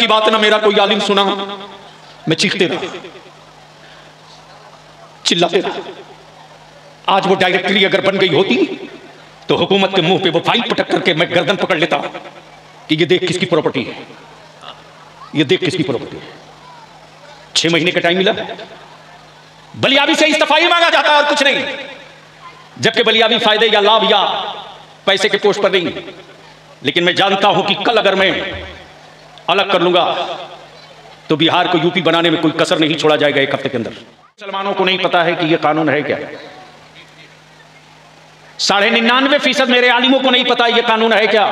की बात ना मेरा कोई आलिम सुना, मैं चीखते रहा, चिल्लाते रहा। आज वो डायरेक्टरी अगर बन गई होती तो हुकूमत के मुंह पे वो फाइल पटक करके मैं गर्दन पकड़ लेता कि ये देख किसकी प्रॉपर्टी है, ये देख किसकी प्रॉपर्टी है। 6 महीने का टाइम मिला, बलियाबी से इस्तीफा मांगा जाता है और कुछ नहीं, जबकि बलियाबी फायदे या लाभ या पैसे के पोस्ट पर नहीं। लेकिन मैं जानता हूं कि कल अगर मैं अलग कर लूंगा तो बिहार को यूपी बनाने में कोई कसर नहीं छोड़ा जाएगा 1 हफ्ते के अंदर। मुसलमानों को नहीं पता है कि यह कानून है क्या। 99.5% मेरे आलिमों को नहीं पता यह कानून है क्या।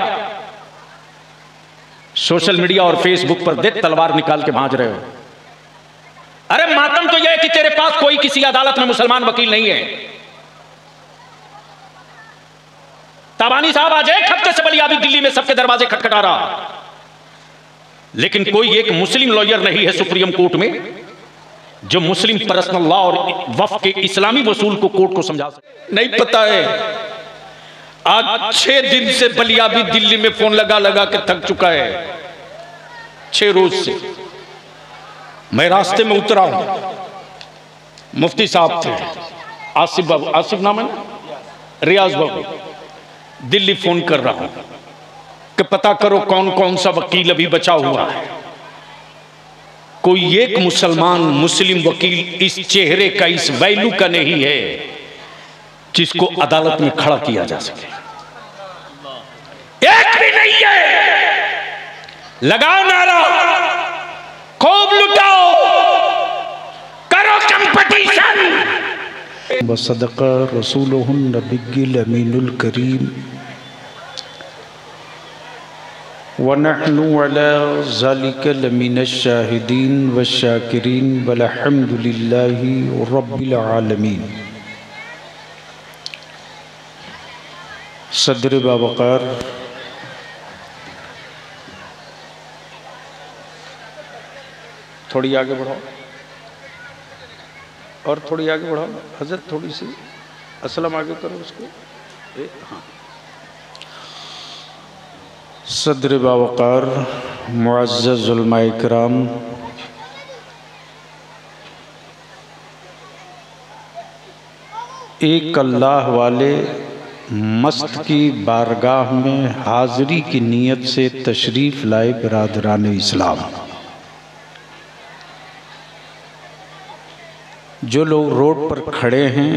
सोशल मीडिया और फेसबुक पर देख तलवार निकाल के भांज रहे हो। अरे मातम तो यह है कि तेरे पास कोई किसी अदालत में मुसलमान वकील नहीं है। ताबानी साहब आज 1 हफ्ते से बलियाबी दिल्ली में सबके दरवाजे खटखटा रहा, लेकिन कोई एक मुस्लिम लॉयर नहीं है सुप्रीम कोर्ट में जो मुस्लिम पर्सनल लॉ और वक्फ के इस्लामी वसूल को कोर्ट को समझा सके। नहीं पता है। आज 6 दिन से बलियाबी दिल्ली में फोन लगा लगा के थक चुका है। 6 रोज से मैं रास्ते में उतरा हूं, मुफ्ती साहब थे, आसिफ बाबू, आसिफ नाम है ना, रियाज बाबू, दिल्ली फोन कर रहा हूं कि पता करो कौन कौन सा वकील अभी बचा हुआ है। कोई एक मुसलमान मुस्लिम वकील इस चेहरे का, इस वैल्यू का नहीं है जिसको अदालत में खड़ा किया जा सके। एक भी नहीं है। लगाओ नारा, खूब लुटाओ, करो कंपटीशन। वसदका रसूलुहुन नबिय्युल अमीनुल करीम वनहनु अला ज़ालिका लमिनश शाहिदीन वश्शाकिरीन वल्हम्दुलिल्लाहि रब्बिल आलमीन। सदर बावकार थोड़ी आगे बढ़ाओ और थोड़ी आगे बढ़ाओ हजरत, थोड़ी सी असलम आगे करो उसको। हाँ। सदर बावकार मुअज़्ज़ज़ उलमाए किराम, एक अल्लाह वाले मस्त की बारगाह में हाज़िरी की नीयत से तशरीफ़ लाए बिरादरान इस्लाम। जो लोग रोड पर खड़े हैं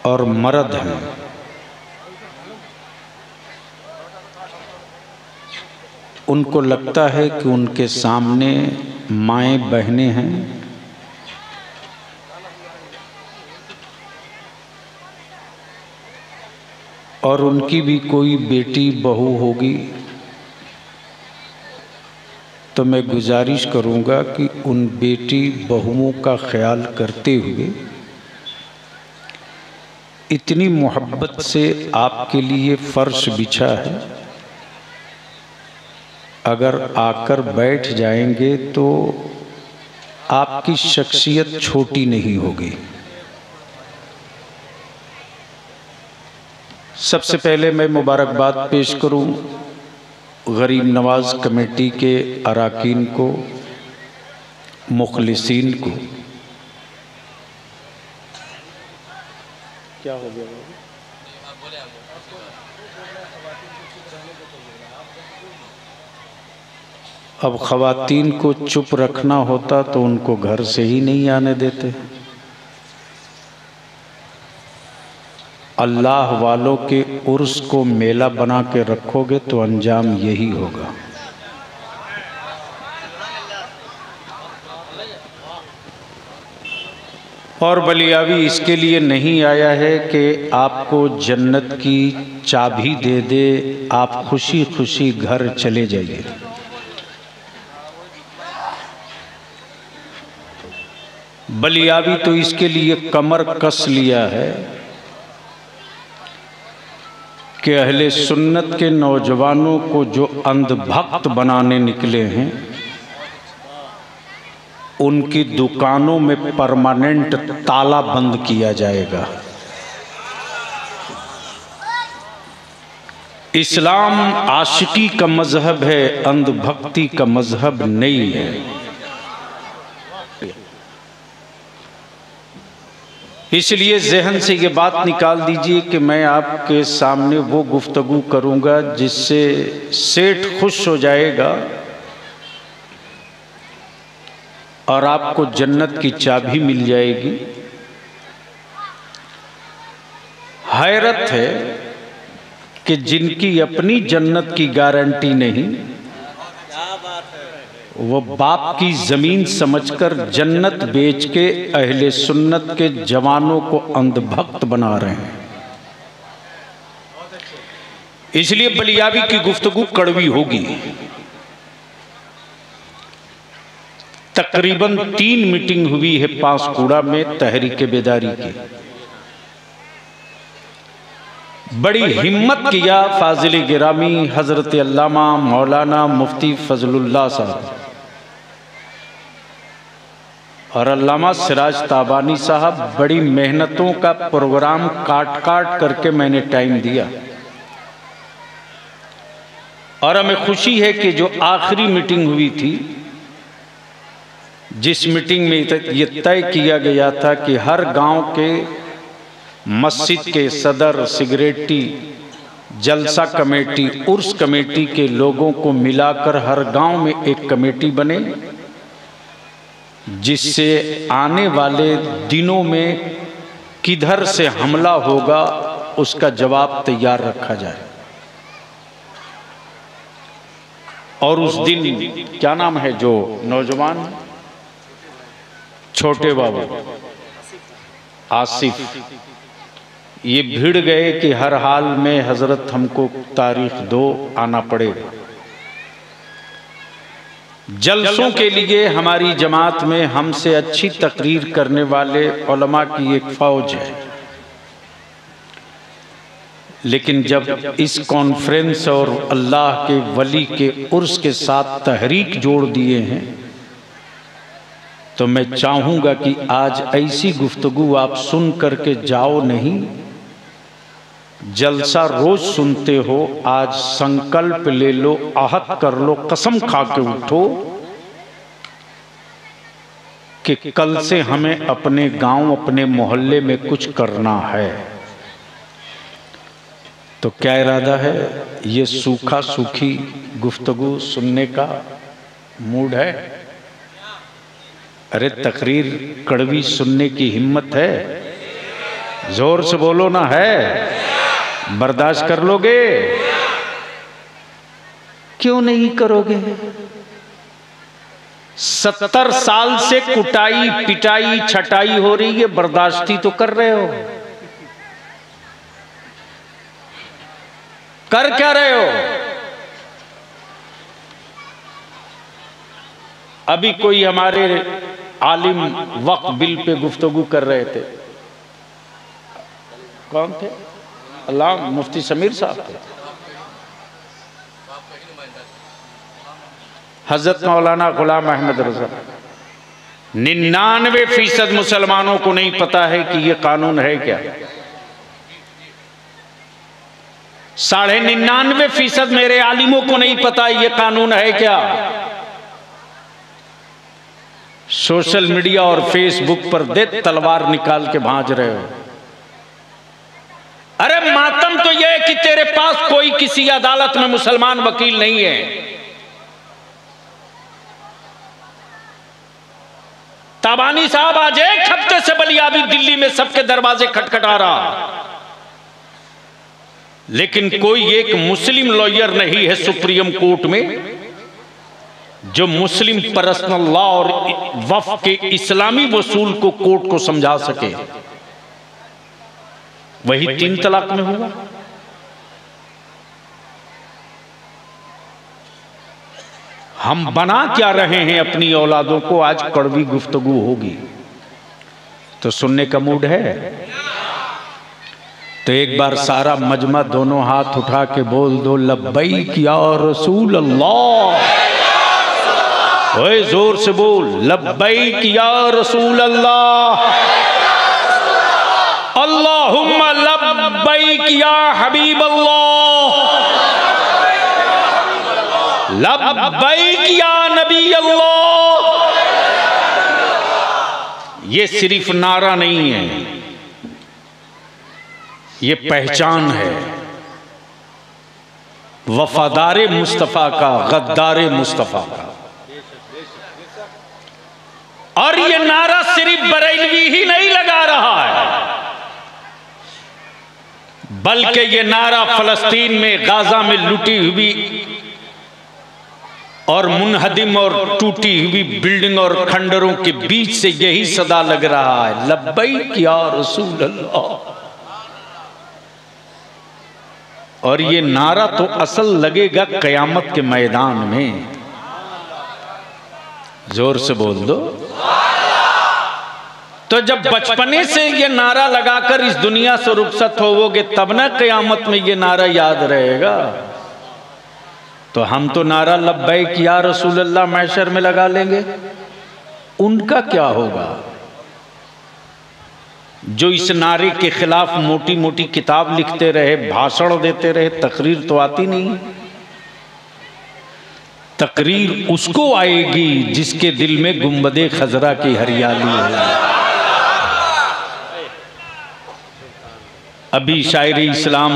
और मर्द हैं, उनको लगता है कि उनके सामने माएँ बहनें हैं, और उनकी भी कोई बेटी बहू होगी। तो मैं गुजारिश करूंगा कि उन बेटी बहुओं का ख्याल करते हुए इतनी मोहब्बत से आपके लिए फर्श बिछा है, अगर आकर बैठ जाएंगे तो आपकी शख्सियत छोटी नहीं होगी। सबसे पहले मैं मुबारकबाद पेश करूं गरीब नवाज कमेटी के अराकीन को, मुखलिसीन को। क्या हो गया बाबू? अब ख़वातीन को चुप रखना होता तो उनको घर से ही नहीं आने देते। अल्लाह वालों के उर्स को मेला बना के रखोगे तो अंजाम यही होगा। और बलियाबी इसके लिए नहीं आया है कि आपको जन्नत की चाबी दे दे, आप खुशी खुशी घर चले जाइए। बलियाबी तो इसके लिए कमर कस लिया है कि अहले सुन्नत के नौजवानों को जो अंधभक्त बनाने निकले हैं, उनकी दुकानों में परमानेंट ताला बंद किया जाएगा। इस्लाम आशिकी का मजहब है, अंधभक्ति का मजहब नहीं है। इसलिए जहन से ये बात निकाल दीजिए कि मैं आपके सामने वो गुफ्तगू करूंगा जिससे सेठ खुश हो जाएगा और आपको जन्नत की चाबी मिल जाएगी। हैरत है कि जिनकी अपनी जन्नत की गारंटी नहीं, वो बाप की जमीन समझकर जन्नत बेच के अहले सुन्नत के जवानों को अंधभक्त बना रहे हैं। इसलिए बलियावी की गुफ्तगू कड़वी होगी। तकरीबन 3 मीटिंग हुई है पांसकुड़ा में तहरीक बेदारी की। बड़ी हिम्मत किया फाजिल गिरामी हजरत अल्लामा मौलाना मुफ्ती फजलुल्लाह साहब और अल्लामा सिराज ताबानी साहब। बड़ी मेहनतों का प्रोग्राम काट काट करके मैंने टाइम दिया और हमें खुशी है कि जो आखिरी मीटिंग हुई थी, जिस मीटिंग में ये तय किया गया था कि हर गांव के मस्जिद के सदर, सिगरेटी, जलसा कमेटी, उर्स कमेटी के लोगों को मिलाकर हर गांव में एक कमेटी बने, जिससे आने वाले दिनों में किधर से हमला होगा उसका जवाब तैयार रखा जाए। और उस दिन क्या नाम है जो नौजवान, छोटे बाबू आसिफ, ये भिड़ गए कि हर हाल में हजरत हमको तारीख दो, आना पड़ेगा। जलसों के लिए हमारी जमात में हमसे अच्छी तकरीर करने वाले उलमा की एक फौज है, लेकिन जब इस कॉन्फ्रेंस और अल्लाह के वली के उर्स के साथ तहरीक जोड़ दिए हैं, तो मैं चाहूंगा कि आज ऐसी गुफ्तगू आप सुन करके जाओ नहीं। जलसा रोज सुनते हो, आज संकल्प ले लो, आहत कर लो, कसम खा के उठो कि कल से हमें अपने गांव, अपने मोहल्ले में कुछ करना है। तो क्या इरादा है? ये सूखा सूखी गुफ्तगू सुनने का मूड है? अरे तकरीर कड़वी सुनने की हिम्मत है? जोर से बोलो ना, है? बर्दाश्त कर लोगे? क्यों नहीं करोगे? 70 साल से कुटाई, पिटाई, छटाई हो रही है, बर्दाश्ती तो कर रहे हो। कर क्या रहे हो? अभी कोई हमारे आलिम वक्फ बिल पे गुफ्तगू कर रहे थे। कौन थे? अल्लाह मुफ्ती समीर साहब थे। हजरत मौलाना गुलाम अहमद रजा। 99% मुसलमानों को नहीं पता है कि यह कानून है क्या। 99.5% मेरे आलिमों को नहीं पता यह कानून है क्या। सोशल मीडिया और फेसबुक पर दे तलवार निकाल के भांज रहे हो। अरे मातम तो यह है कि तेरे पास कोई किसी अदालत में मुसलमान वकील नहीं है। ताबानी साहब आज एक हफ्ते से बलियाबी दिल्ली में सबके दरवाजे खटखटा रहा, लेकिन कोई एक मुस्लिम लॉयर नहीं है सुप्रीम कोर्ट में जो मुस्लिम पर्सनल लॉ और वक्फ के इस्लामी वसूल को कोर्ट को समझा सके। वही 3 तलाक में हुआ। हम बना क्या रहे हैं अपनी औलादों को? आज कड़वी गुफ्तगू होगी तो सुनने का मूड है? तो एक बार सारा मजमा दोनों हाथ उठा के बोल दो, लब्बैक या रसूल अल्लाह। ओए जोर से बोल, लब्बैक या रसूल अल्लाह, अल्लाहुम्मा लब्बैक या हबीब अल्लाह। लब्बैक या नबी अल्लाह। ये सिर्फ नारा नहीं है, ये पहचान है वफादार मुस्तफा का, गद्दार मुस्तफा का। और ये नारा सिर्फ बरेलवी ही नहीं लगा रहा है, बल्कि ये नारा फलस्तीन में, गाजा में लूटी हुई और मुनहदिम और टूटी हुई बिल्डिंग और खंडरों के बीच से यही सदा लग रहा है, लब्बैक या रसूल अल्लाह। और ये नारा तो असल लगेगा कयामत के मैदान में। जोर से बोल दो। तो जब बचपने से ये नारा लगाकर इस दुनिया से रुखसत होवोगे तब ना कयामत में ये नारा याद रहेगा। तो हम तो नारा लब्बैक या रसूल अल्लाह महशर में लगा लेंगे, उनका क्या होगा जो इस नारे के खिलाफ मोटी मोटी किताब लिखते रहे, भाषण देते रहे? तकरीर तो आती नहीं। तकरीर उसको आएगी जिसके दिल में गुंबदे खजरा की हरियाली है। अभी शायरी इस्लाम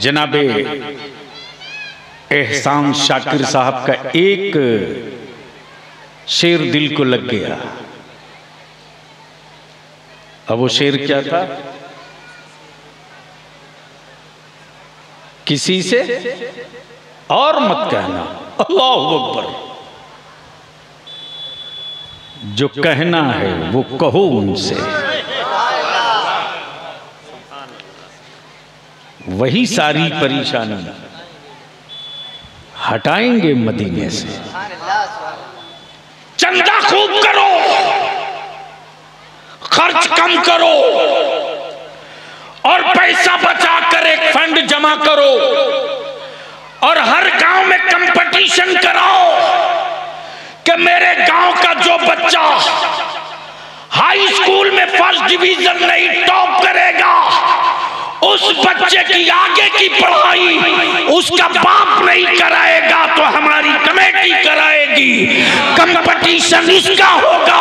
जनाबे एहसान शाकिर साहब का एक शेर दिल को लग गया। अब वो शेर क्या था? किसी से और मत कहना, अल्लाहु अकबर। जो कहना है वो कहो उनसे, वही सारी परेशानी हटाएंगे मदीने से। चंदा खूब करो, खर्च कम करो और पैसा बचा कर एक फंड जमा करो और हर गांव में कंपटीशन कराओ कि मेरे गांव का जो बच्चा हाई स्कूल में फर्स्ट डिवीजन नहीं टॉप करेगा, उस बच्चे की आगे की पढ़ाई उसका बाप नहीं कराएगा तो हमारी कमेटी कराएगी। कंपटीशन इसका होगा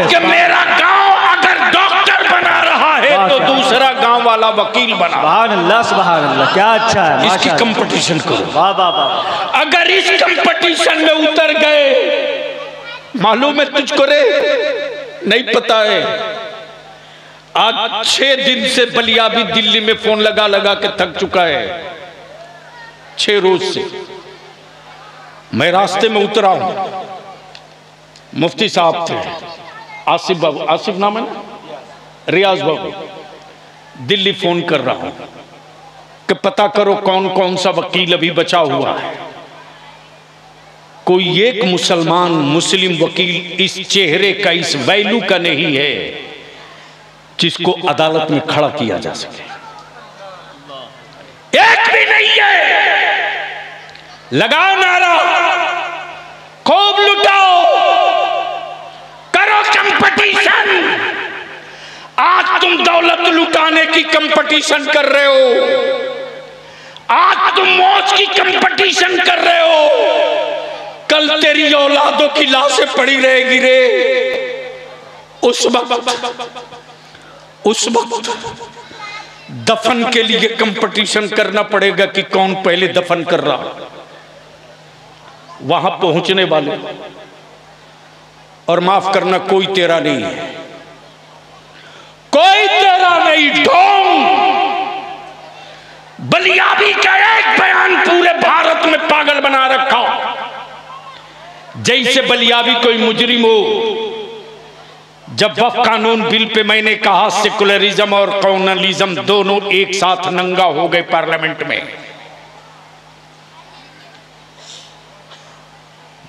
कि मेरा गांव अगर डॉक्टर बना रहा है तो दूसरा गांव वाला वकील बना। सुभान अल्लाह, सुभान अल्लाह, क्या अच्छा है। इसकी कंपटीशन करो। वाह वाह वाह। अगर इस कंपटीशन में उतर गए, मालूम है तुझको रे, नहीं पता है, आज 6 दिन से बलिया भी दिल्ली में फोन लगा लगा के थक चुका है। 6 रोज से मैं रास्ते में उतरा हूं, मुफ्ती साहब थे, आसिफ बाबू, आसिफ नाम है ना, रियाज बाबू, दिल्ली फोन कर रहा हूं कि पता करो कौन कौन सा वकील अभी बचा हुआ है। कोई एक मुसलमान मुस्लिम वकील इस चेहरे का, इस वैल्यू का नहीं है जिसको अदालत में खड़ा किया जा सके। एक भी नहीं है। लगाओ नारा, खूब लुटाओ, करो कंपटीशन। आज तुम दौलत लुटाने की कंपटीशन कर रहे हो, आज तुम मौज की कंपटीशन कर रहे हो, कल तेरी औलादों की लाशें पड़ी रहेगी रे। उस वक्त दफन के लिए कंपटीशन करना पड़ेगा कि कौन पहले दफन कर रहा। वहां पहुंचने वाले, और माफ करना, कोई तेरा नहीं है, कोई तेरा नहीं। ढोंग बलियाबी का एक बयान पूरे भारत में पागल बना रखा, जैसे बलियाबी कोई मुजरिम हो। जब वक्फ कानून बिल पे मैंने कहा सेकुलरिज्म और कॉम्युनलिज्म दोनों एक साथ नंगा हो गए पार्लियामेंट में,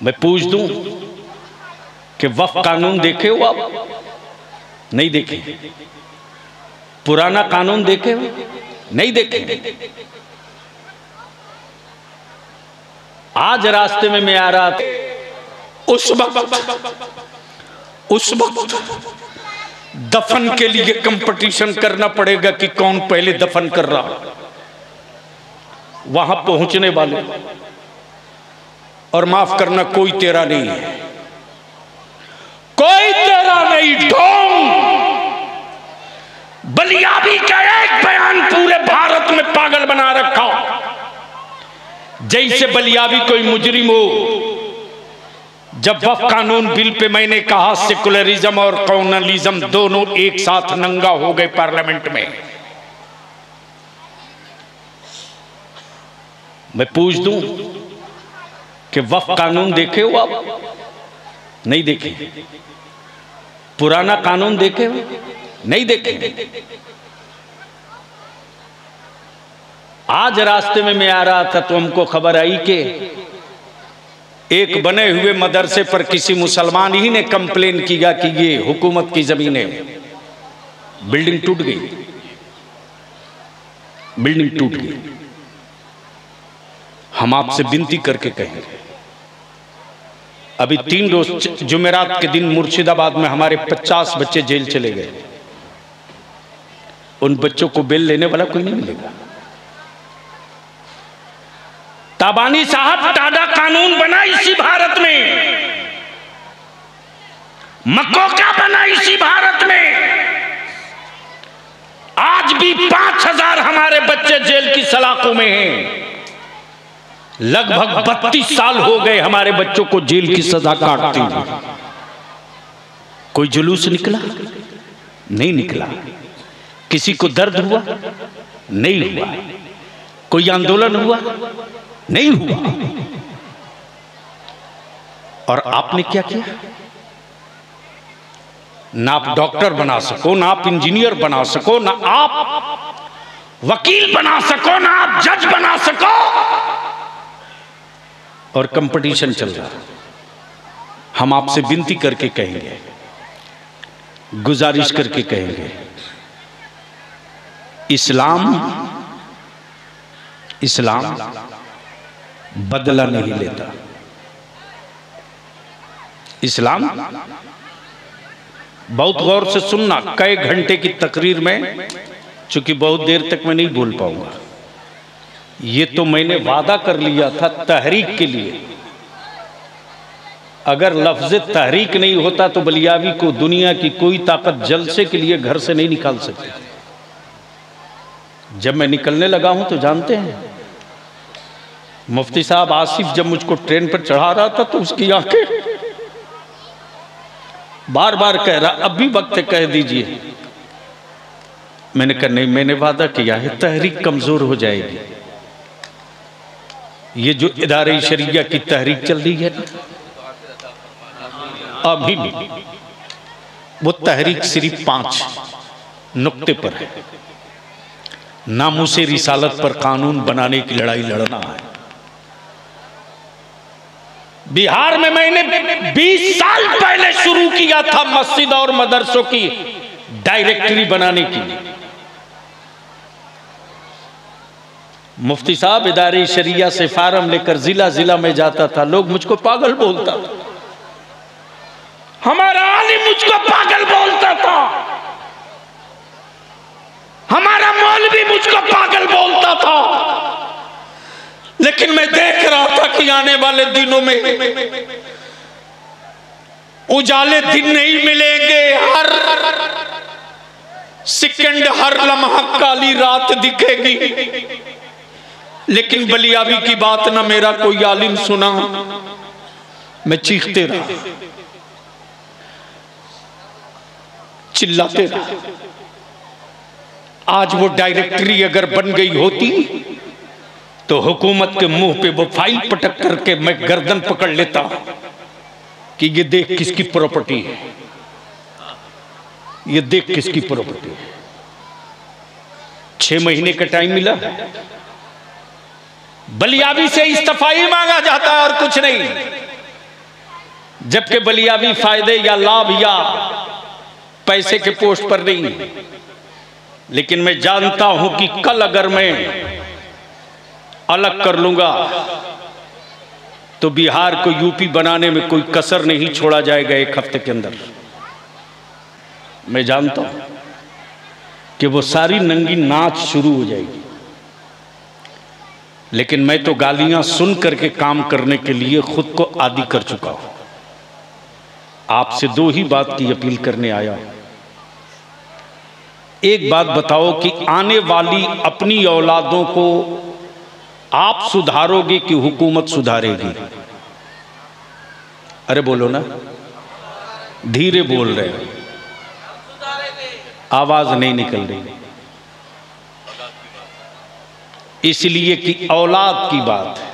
मैं पूछ दूं कि वक्फ कानून देखे हो आप? नहीं देखे। पुराना कानून देखे हो? नहीं देखे। आज रास्ते में मैं आ रहा था, उस वक्त दफन के लिए कंपटीशन करना पड़ेगा कि कौन पहले दफन कर रहा। वहां पहुंचने वाले, और माफ करना कोई तेरा नहीं है, कोई तेरा नहीं। ढोंग बलियाबी का एक बयान पूरे भारत में पागल बना रखा, जैसे बलियाबी कोई मुजरिम हो। जब वक्फ कानून बिल पे मैंने कहा सेकुलरिज्म और कम्युनलिज्म दोनों एक साथ नंगा हो गए पार्लियामेंट में, मैं पूछ दूं कि वक्फ कानून देखे हो आप? नहीं देखे। पुराना कानून देखे हो? नहीं देखे। आज रास्ते में मैं आ रहा था तो हमको खबर आई कि एक बने हुए मदरसे पर किसी मुसलमान ही ने कंप्लेन किया कि ये हुकूमत की जमीन है। बिल्डिंग टूट गई, बिल्डिंग टूट गई। हम आपसे विनती करके कहेंगे, अभी 3 रोज जुमेरात के दिन मुर्शिदाबाद में हमारे 50 बच्चे जेल चले गए। उन बच्चों को बेल लेने वाला कोई नहीं मिलेगा। ताबानी साहब टाडा कानून बना इसी भारत में, मकोका बना इसी भारत में। आज भी 5000 हमारे बच्चे जेल की सलाखों में हैं। लगभग 32 साल हो गए हमारे बच्चों को जेल की सजा काटते हुए। कोई जुलूस निकला? नहीं निकला। किसी को दर्द हुआ? नहीं हुआ। कोई आंदोलन हुआ? नहीं हुआ। और आपने क्या किया? ना आप डॉक्टर बना सको, ना आप इंजीनियर बना सको, ना आप वकील बना सको, ना आप जज बना सको, और कंपटीशन चल रहा है। हम आपसे विनती करके कहेंगे, गुजारिश करके कहेंगे, इस्लाम बदला नहीं लेता। इस्लाम, बहुत गौर से सुनना, कई घंटे की तकरीर में, चूंकि बहुत देर तक मैं नहीं बोल पाऊंगा, ये तो मैंने वादा कर लिया था तहरीक के लिए। अगर लफ्ज़ तहरीक नहीं होता तो बलियाबी को दुनिया की कोई ताकत जलसे के लिए घर से नहीं निकाल सकती। जब मैं निकलने लगा हूं तो जानते हैं, मुफ्ती साहब आसिफ जब मुझको ट्रेन पर चढ़ा रहा था तो उसकी आंखें बार बार कह रहा, अब भी वक्त है, कह दीजिए। मैंने कहा नहीं, मैंने वादा किया है, तहरीक कमजोर हो जाएगी। ये जो इदारे शरिया की तहरीक चल रही है अभी भी, वो तहरीक सिर्फ 5 नुक्ते पर है। नामूसे रिसालत पर कानून बनाने की लड़ाई लड़ना है। बिहार में मैंने 20 साल पहले शुरू किया था मस्जिद और मदरसों की डायरेक्टरी बनाने की। मुफ्ती साहब इदारे शरिया से फार्म लेकर जिला जिला में जाता था, लोग मुझको पागल बोलता था, हमारा आलिम मुझको पागल बोलता था, हमारा मौलवी मुझको पागल बोलता था। लेकिन मैं देख रहा था कि आने वाले दिनों में उजाले दिन नहीं मिलेंगे, हर सेकंड, हर लम्हा काली रात दिखेगी। लेकिन बलियाबी की बात ना मेरा कोई आलिम सुना, मैं चीखते रहा, चिल्लाते रहा। आज वो डायरेक्टरी अगर बन गई होती तो हुकूमत के मुंह पे वो फाइल पटक करके मैं गर्दन पकड़ लेता कि ये देख किसकी प्रॉपर्टी है, ये देख किसकी प्रॉपर्टी है। 6 महीने का टाइम मिला, बलियाबी से इस्तीफाई मांगा जाता है और कुछ नहीं, जबकि बलियाबी फायदे या लाभ या पैसे के पोस्ट पर नहीं। लेकिन मैं जानता हूं कि कल अगर मैं अलग कर लूंगा तो बिहार को यूपी बनाने में कोई कसर नहीं छोड़ा जाएगा 1 हफ्ते के अंदर। मैं जानता हूं कि वो सारी नंगी नाच शुरू हो जाएगी। लेकिन मैं तो गालियां सुन करके काम करने के लिए खुद को आदी कर चुका हूं। आपसे दो ही बात की अपील करने आया हूं। एक बात बताओ कि आने वाली अपनी औलादों को आप सुधारोगे कि हुकूमत सुधारेगी? अरे बोलो ना, धीरे बोल रहे हो, आवाज नहीं निकल रही। इसलिए कि औलाद की बात है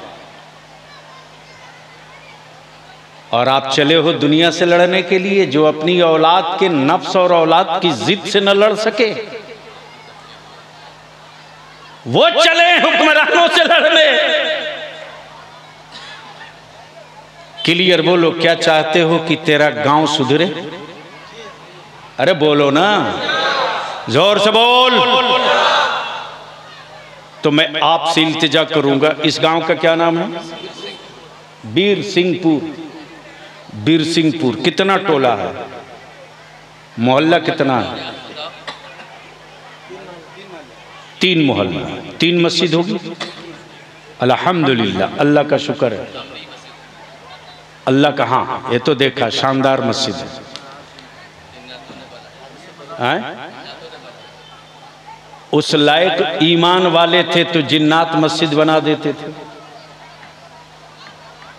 और आप चले हो दुनिया से लड़ने के लिए। जो अपनी औलाद के नफ्स और औलाद की जिद से न लड़ सके वो चले हुक्मरानों से लड़ने। क्लियर बोलो, क्या चाहते हो कि तेरा गांव सुधरे? अरे बोलो ना, जोर से बोल। तो मैं आपसे इल्तिजा करूंगा, इस गांव का क्या नाम है? बीर सिंहपुर। बीर सिंहपुर कितना टोला है? मोहल्ला कितना है? 3 मोहल्ला, 3 मस्जिद होगी। अल्हम्दुलिल्लाह, अल्लाह का शुक्र है। अल्लाह का, हाँ ये तो देखा, शानदार मस्जिद है। उस लायक ईमान वाले थे तो जिन्नात मस्जिद बना देते थे।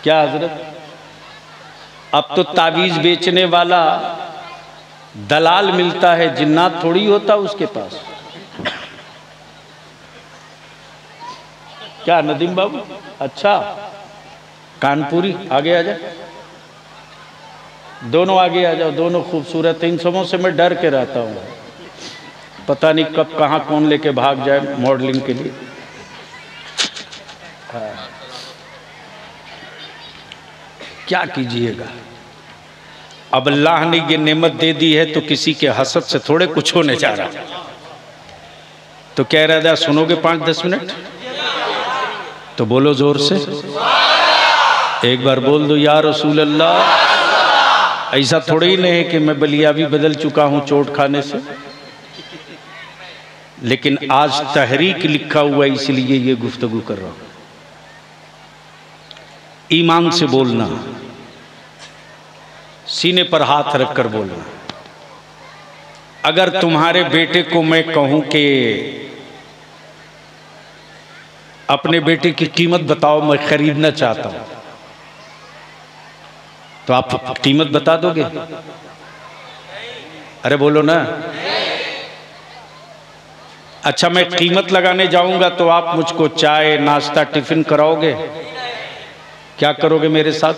क्या हजरत? अब तो तावीज बेचने वाला दलाल मिलता है, जिन्नात थोड़ी होता उसके पास। क्या नदीम बाबू? अच्छा, कानपुरी आगे आ जाए, दोनों आगे आ जाओ, दोनों खूबसूरत। इन सबों से मैं डर के रहता हूँ, पता नहीं कब कहाँ कौन लेके भाग जाए मॉडलिंग के लिए। हाँ। क्या कीजिएगा, अब अल्लाह ने ये नेमत दे दी है तो किसी के हसद से थोड़े कुछ होने जा रहा। तो कह रहा था सुनोगे 5-10 मिनट? तो बोलो जोर से, एक बार बोल दो या रसूल अल्लाह। ऐसा थोड़ा ही नहीं है कि मैं बलियाबी बदल चुका हूं चोट खाने से, लेकिन आज तहरीक लिखा हुआ है इसलिए ये गुफ्तगू कर रहा हूं। ईमान से बोलना, सीने पर हाथ रखकर बोलना। अगर तुम्हारे बेटे को मैं कहूं कि अपने बेटे की कीमत बताओ, मैं खरीदना चाहता हूं, तो आप कीमत बता दोगे? अरे बोलो ना। अच्छा, मैं कीमत लगाने जाऊंगा तो आप मुझको चाय नाश्ता टिफिन कराओगे? क्या करोगे मेरे साथ?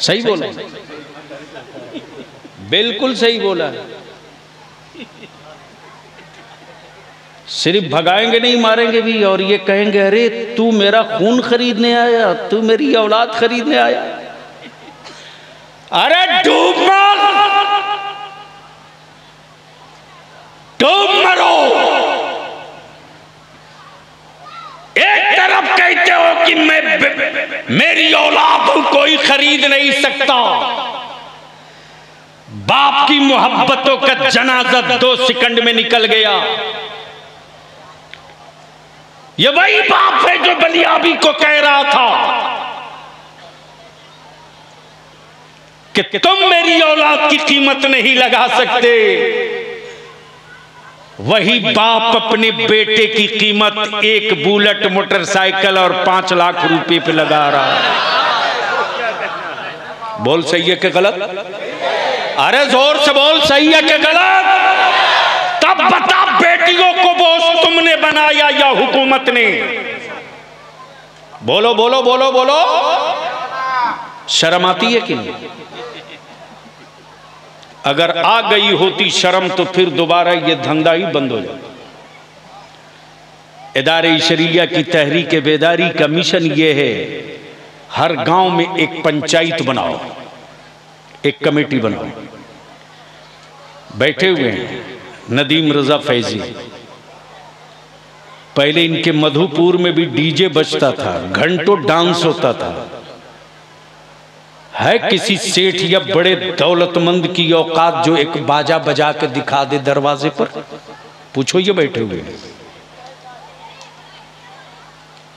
सही बोला, बिल्कुल सही बोला। सिर्फ भगाएंगे नहीं, मारेंगे भी, और ये कहेंगे अरे तू मेरा खून खरीदने आया, तू मेरी औलाद खरीदने आया। अरे डूब मर, डूब मरो। एक तरफ कहते हो कि मेरी औलाद को कोई खरीद नहीं सकता, बाप की मोहब्बतों का जनाजा 2 सेकंड में निकल गया। ये वही बाप है जो बलियाबी को कह रहा था कि तुम मेरी औलाद की कीमत नहीं लगा सकते। वही बाप अपने बेटे की कीमत 1 बुलेट मोटरसाइकिल और 5 लाख रुपए पे लगा रहा है। बोल सही है कि गलत? अरे जोर से बोल, सही है कि गलत? तब बता, बेटियों को बोझ तुमने बनाया या हुकूमत ने? बोलो बोलो बोलो बोलो। शर्म आती है कि नहीं? अगर आ गई होती शर्म तो फिर दोबारा ये धंधा ही बंद हो जाता। इदारे शरिया की तहरीक बेदारी का मिशन ये है, हर गांव में एक पंचायत बनाओ, एक कमेटी बनाओ। बैठे हुए हैं नदीम रजा फैजी, पहले इनके मधुपुर में भी डीजे बजता था, घंटों डांस होता था। है किसी सेठ या बड़े दौलतमंद की औकात जो एक बाजा बजा के दिखा दे दरवाजे पर? पूछो, ये बैठे हुए हैं।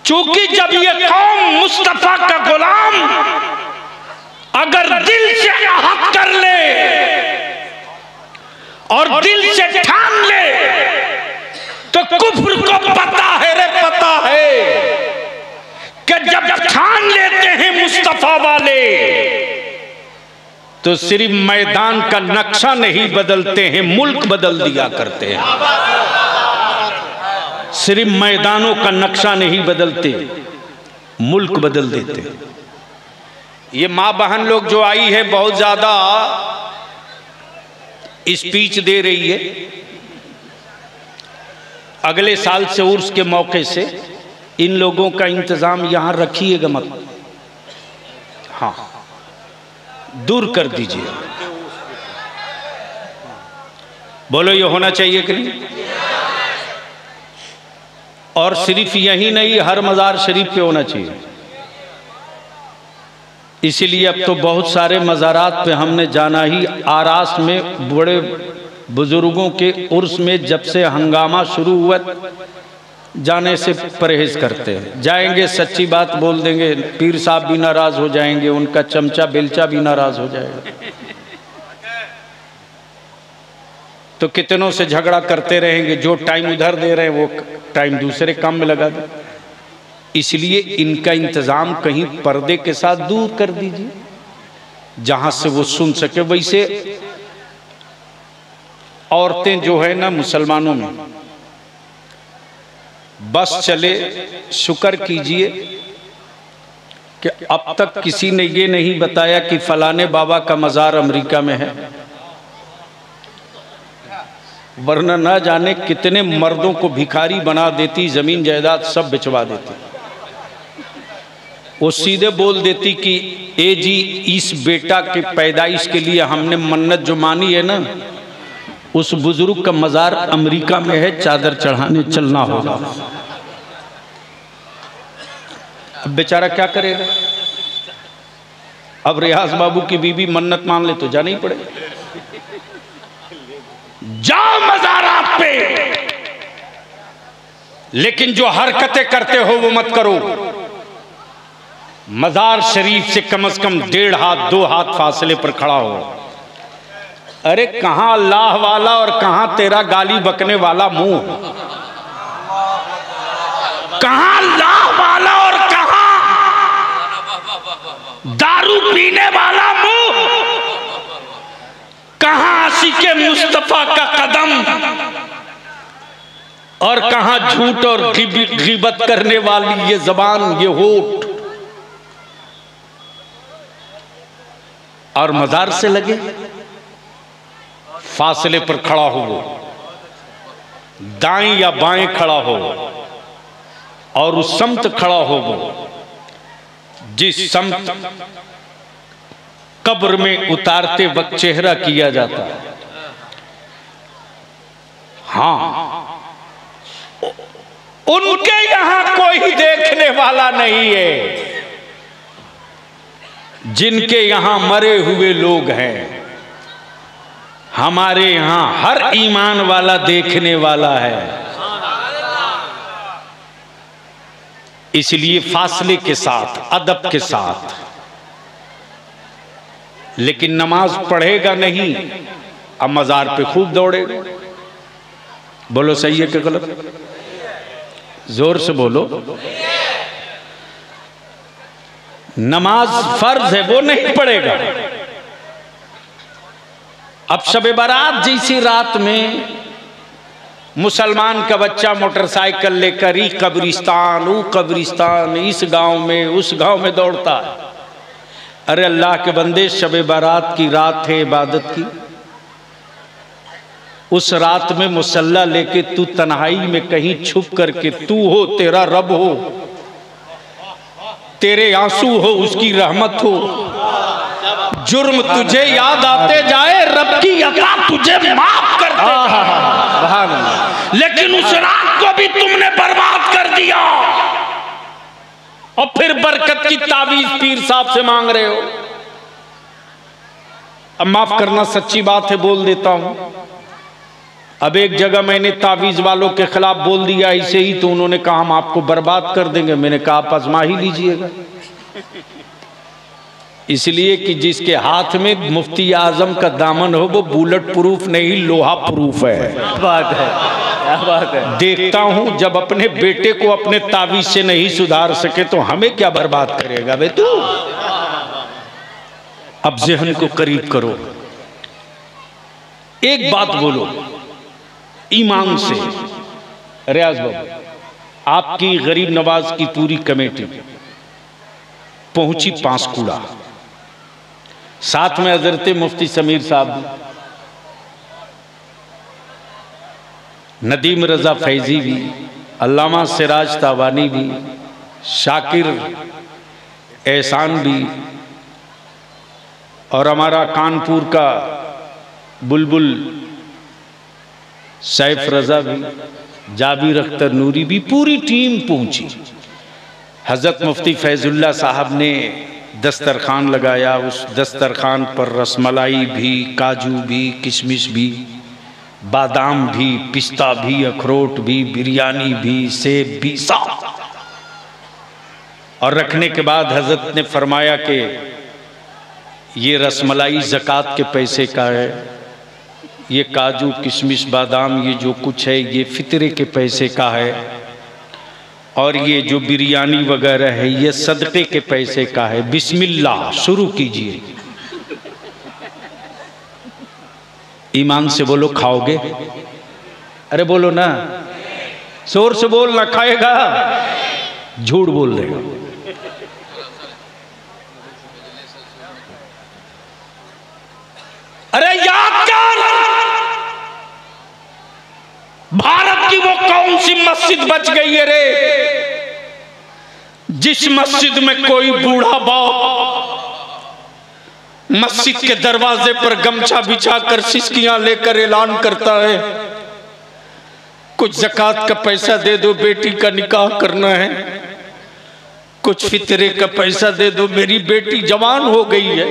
चूंकि जब ये कौम मुस्तफा का गुलाम अगर दिल से अहद कर ले और दिल से ठान ले तो कुफ्र को पता है रे, पता है कि जब ठान लेते हैं मुस्तफा वाले तो सिर्फ मैदान का नक्शा नहीं बदलते हैं, मुल्क बदल दिया करते हैं। सिर्फ मैदानों का नक्शा नहीं बदलते, मुल्क बदल देते हैं। ये माँ बहन लोग जो आई है बहुत ज्यादा स्पीच दे रही है। अगले साल से उर्स के मौके से इन लोगों का इंतजाम यहां रखिएगा मत, हाँ दूर कर दीजिए। बोलो ये होना चाहिए कि नहीं? और सिर्फ यही नहीं, हर मज़ार शरीफ पे होना चाहिए। इसीलिए अब तो बहुत सारे मज़ारात पे हमने जाना ही, आरास में बड़े बुजुर्गों के उर्स में जब से हंगामा शुरू हुआ जाने से परहेज करते हैं। जाएंगे सच्ची बात बोल देंगे, पीर साहब भी नाराज हो जाएंगे, उनका चमचा बेलचा भी नाराज हो जाएगा, तो कितनों से झगड़ा करते रहेंगे। जो टाइम उधर दे रहे हैं वो टाइम दूसरे काम में लगा दे। इसलिए इनका इंतजाम कहीं पर्दे के साथ दूर कर दीजिए, जहां से वो सुन सके। वैसे औरतें जो है ना मुसलमानों में, बस चले शुक्र कीजिए कि अब तक किसी ने ये नहीं बताया कि फलाने बाबा का मज़ार अमेरिका में है, वरना ना जाने कितने मर्दों को भिखारी बना देती, जमीन जायदाद सब बिचवा देती। वो सीधे बोल देती कि ए जी इस बेटा के पैदाइश के लिए हमने मन्नत जो मानी है ना, उस बुजुर्ग का मज़ार अमेरिका में है, चादर चढ़ाने चलना होगा। अब बेचारा क्या करेगा? अब रियाज बाबू की बीबी मन्नत मान ले तो जाना ही पड़ेगा। जाओ मज़ारात पे, लेकिन जो हरकतें करते हो वो मत करो। मज़ार शरीफ से कम 1.5 हाथ 2 हाथ फासले पर खड़ा हो। अरे कहां अल्लाह वाला और कहां तेरा गाली बकने वाला मुंह, कहां अल्लाह वाला और कहां दारू पीने वाला मुंह, कहां आशिके मुस्तफा का कदम और कहां झूठ और गिबत करने वाली ये जबान, ये होठ। और मज़ार से लगे फासले पर खड़ा हो, दाएं या बाएं खड़ा हो, और उस समत खड़ा हो जिस समत कब्र में उतारते वक्त चेहरा किया जाता है। हाँ, उनके यहां कोई देखने वाला नहीं है, जिनके यहां मरे हुए लोग हैं। हमारे यहां हर ईमान वाला देखने वाला है। इसलिए फासले के साथ, अदब के साथ। लेकिन नमाज पढ़ेगा नहीं, अब मज़ार पे खूब दौड़ेगा। बोलो सही है कि गलत? जोर से बोलो। नमाज फर्ज है, वो नहीं पढ़ेगा। अब शब बारात जैसी रात में मुसलमान का बच्चा मोटरसाइकिल लेकर ही कब्रिस्तान, वो कब्रिस्तान, इस गांव में उस गांव में दौड़ता है। अरे अल्लाह के बंदे, शब बारात की रात है इबादत की। उस रात में मुसल्ला लेके तू तन्हाई में कहीं छुप करके, तू हो तेरा रब हो, तेरे आंसू हो उसकी रहमत हो, जुर्म तुझे याद आते जाए, रब की अता तुझे माफ कर दे। लेकिन उस रात को भी तुमने बर्बाद कर दिया, और फिर बरकत की तावीज पीर साहब से मांग रहे हो। अब माफ करना, सच्ची बात है, बोल देता हूं। अब एक जगह मैंने तावीज वालों के खिलाफ बोल दिया ऐसे ही, तो उन्होंने कहा हम आपको बर्बाद कर देंगे। मैंने कहा आप आजमा ही लीजिएगा, इसलिए कि जिसके हाथ में मुफ्ती आजम का दामन हो वो बुलेट प्रूफ नहीं लोहा प्रूफ है। क्या बात है, क्या बात है। देखता हूं जब अपने बेटे को अपने तावीज से नहीं सुधार सके तो हमें क्या बर्बाद करेगा बे तू। अब ज़हन को करीब करो, एक बात बोलो ईमान से। रियाज बाबू, आपकी गरीब नवाज की पूरी कमेटी पहुंची पांसकुड़ा, साथ में हजरत मुफ्ती समीर साहब, नदीम रजा फैजी भी, अल्लामा सिराज तावानी भी, शाकिर एहसान भी, और हमारा कानपुर का बुलबुल सैफ रजा भी, जाबिर अख्तर नूरी भी, पूरी टीम पहुंची। हजरत मुफ्ती फैजुल्ला साहब ने दस्तरखान लगाया, उस दस्तरखान पर रसमलाई भी, काजू भी, किशमिश भी, बादाम भी, पिस्ता भी, अखरोट भी, बिरयानी भी, सेब भी, सब। और रखने के बाद हजरत ने फरमाया कि ये रसमलाई ज़कात के पैसे का है, ये काजू किशमिश बादाम ये जो कुछ है ये फितरे के पैसे का है, और ये जो बिरयानी वगैरह है ये सदक़े के पैसे का है। बिस्मिल्लाह शुरू कीजिए। ईमान से बोलो खाओगे? अरे बोलो ना, जोर से बोल ना। खाएगा? झूठ बोल रहे हो। अरे याद कर, भारत की वो कौन सी मस्जिद बच गई है रे, जिस मस्जिद में कोई बूढ़ा बाप मस्जिद के दरवाजे पर गमछा बिछाकर सिसकियां लेकर ऐलान करता है कुछ ज़कात का पैसा दे दो, बेटी का निकाह करना है, कुछ फितरे का पैसा दे दो, मेरी बेटी जवान हो गई है,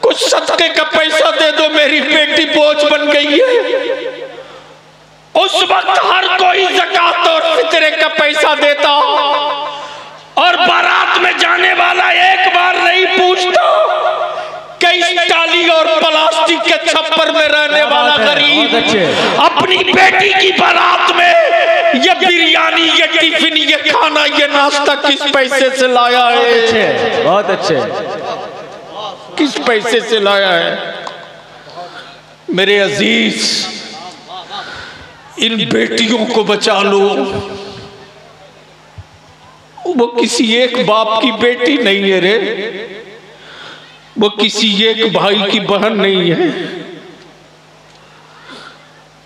कुछ सदके का पैसा दे दो, मेरी बेटी बोझ बन गई है। उस वक्त हर कोई ज़कात और फितरे का पैसा देता, और बारात में जाने वाला एक बार नहीं पूछता कि इस टाली और प्लास्टिक के छप्पर में रहने वाला गरीब अपनी बेटी की बारात में ये बिरयानी, ये टिफिन, ये खाना, ये नाश्ता किस पैसे से लाया है। बहुत अच्छे, किस पैसे से लाया है। मेरे अजीज, इन बेटियों को बचा लो। वो किसी एक बाप की बेटी नहीं है रे, वो किसी एक भाई की बहन नहीं है।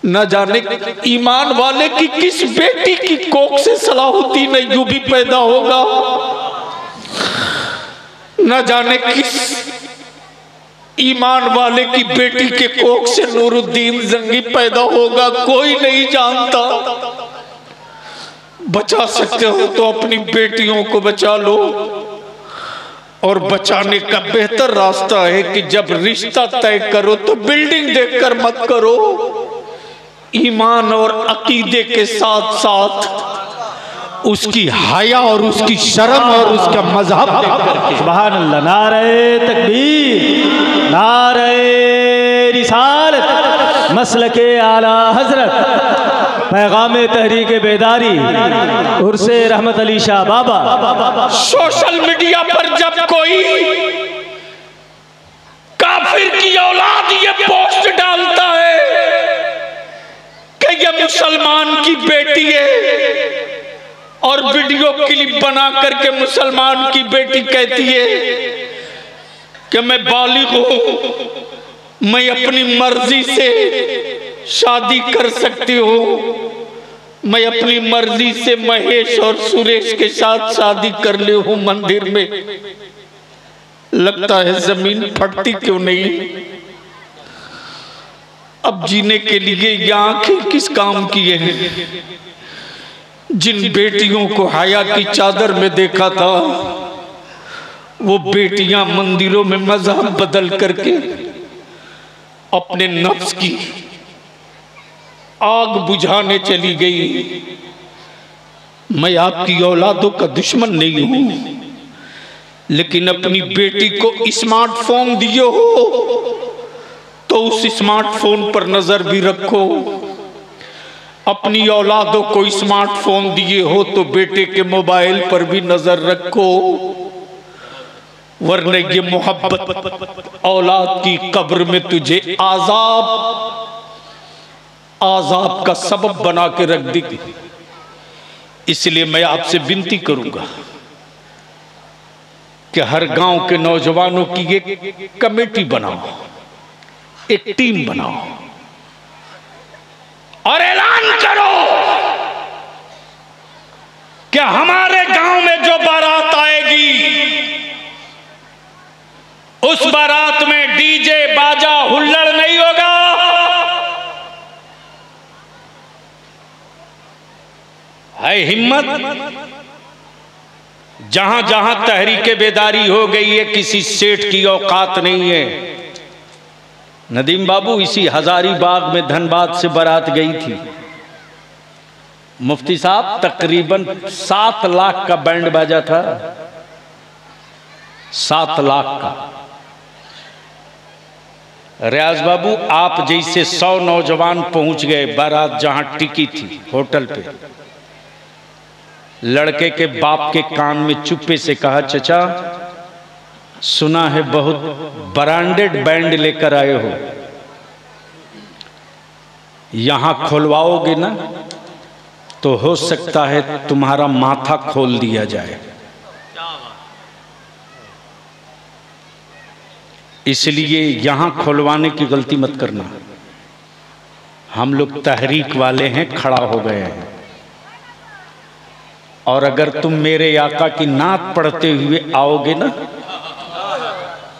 न जाने ईमान वाले की किस बेटी की कोख से सलाहुद्दीन अय्यूबी पैदा होगा, न जाने किस ईमान वाले की बेटी के कोख से नूरुद्दीन जंगी पैदा होगा, कोई नहीं जानता। बचा सकते हो तो अपनी बेटियों को बचा लो, और बचाने का बेहतर रास्ता है कि जब रिश्ता तय करो तो बिल्डिंग देखकर मत करो, ईमान और अकीदे के साथ साथ उसकी हया और उसकी शर्म और उसका मजहब देख करके। सुभान अल्लाह। नारे तकबीर, नारे रिसालत, मसलके आला हजरत, पैगाम तहरीक बेदारी, उर्से रहमत अली शाह बाबा। सोशल मीडिया पर जब कोई काफिर की औलाद ये पोस्ट डालता है कि ये मुसलमान की बेटी है, और वीडियो क्लिप बना करके मुसलमान की बेटी कहती है कि मैं बालिग हूं, मैं अपनी मर्जी से शादी कर सकती हूँ, मैं अपनी मर्जी से महेश और सुरेश के साथ शादी कर ली हूँ मंदिर में। लगता है जमीन फटती क्यों नहीं। अब जीने के लिए ये आंखें किस काम की है। जिन बेटियों को हया की चादर में देखा था, वो बेटियां मंदिरों में मजहब बदल करके अपने नफ्स की आग बुझाने चली गई। मैं आपकी औलादों का दुश्मन नहीं हूं, लेकिन अपनी बेटी को स्मार्टफोन दिए हो तो उस स्मार्टफोन पर नजर भी रखो। अपनी औलादों को स्मार्टफोन दिए हो तो बेटे के मोबाइल पर भी नजर रखो, वरना ये मोहब्बत औलाद की कब्र में तुझे आजाब का सबब बना के रख देगी। इसलिए मैं आपसे विनती करूंगा कि हर गांव के नौजवानों की एक कमेटी बनाओ, एक टीम बनाओ और ऐलान करो कि हमारे गांव में जो बारात आएगी उस बारात में डीजे बाजा हुल्लड़ नहीं होगा। है हिम्मत? जहां जहां तहरीके बेदारी हो गई है, किसी सेठ की औकात नहीं है। नदीम बाबू, इसी हजारीबाग में धनबाद से बारात गई थी। मुफ्ती साहब, तकरीबन 7 लाख का बैंड बाजा था, 7 लाख का। रियाज बाबू, आप जैसे 100 नौजवान पहुंच गए बारात जहां टिकी थी होटल पे। लड़के के बाप के कान में चुप्पे से कहा, चचा सुना है बहुत ब्रांडेड बैंड लेकर आए हो, यहां खोलवाओगे ना तो हो सकता है तुम्हारा माथा खोल दिया जाए। इसलिए यहां खोलवाने की गलती मत करना। हम लोग तहरीक वाले हैं, खड़ा हो गए हैं, और अगर तुम मेरे आका की नात पढ़ते हुए आओगे ना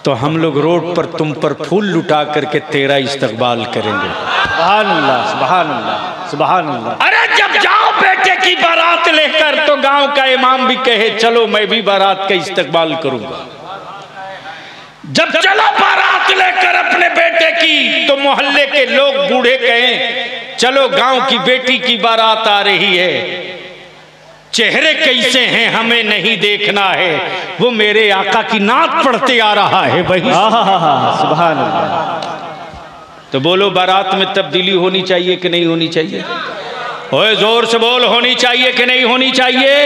तो हम लोग रोड पर तुम पर फूल लुटा करके तेरा इस्तकबाल करेंगे। सुभान अल्लाह, सुभान अल्लाह, सुभान अल्लाह। अरे जब जाओ बेटे की बारात लेकर तो गांव का इमाम भी कहे चलो मैं भी बारात का इस्तकबाल करूंगा। जब चलो बारात लेकर अपने बेटे की तो मोहल्ले के लोग बूढ़े कहें चलो गांव की बेटी की बारात आ रही है, चेहरे कैसे हैं हमें नहीं देखना है, वो मेरे आका की नात पढ़ते आ रहा है भाई। सुभान अल्लाह। तो बोलो, बारात में तब्दीली होनी चाहिए कि नहीं होनी चाहिए? ओए जोर से बोल, होनी चाहिए कि नहीं होनी चाहिए?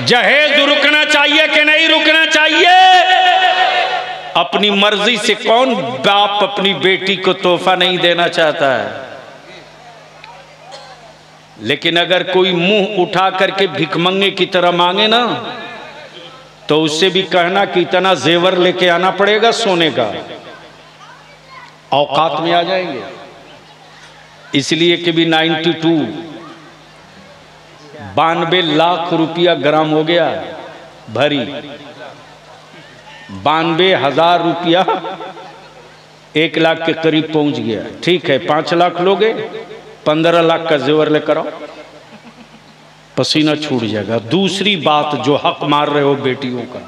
जहेज रुकना चाहिए कि नहीं रुकना चाहिए? अपनी मर्जी से कौन बाप अपनी बेटी को तोहफा नहीं देना चाहता है? लेकिन अगर कोई मुंह उठा करके भिखमंगे की तरह मांगे ना तो उससे भी कहना कि इतना जेवर लेके आना पड़ेगा सोने का, औकात में आ जाएंगे। इसलिए कि भी 92 लाख रुपया ग्राम हो गया भरी, 92,000 रुपया 1 लाख के करीब पहुंच गया। ठीक है, 5 लाख लोगे, 15 लाख का जेवर लेकर आओ, पसीना छूट जाएगा। दूसरी बात, जो हक मार रहे हो बेटियों का,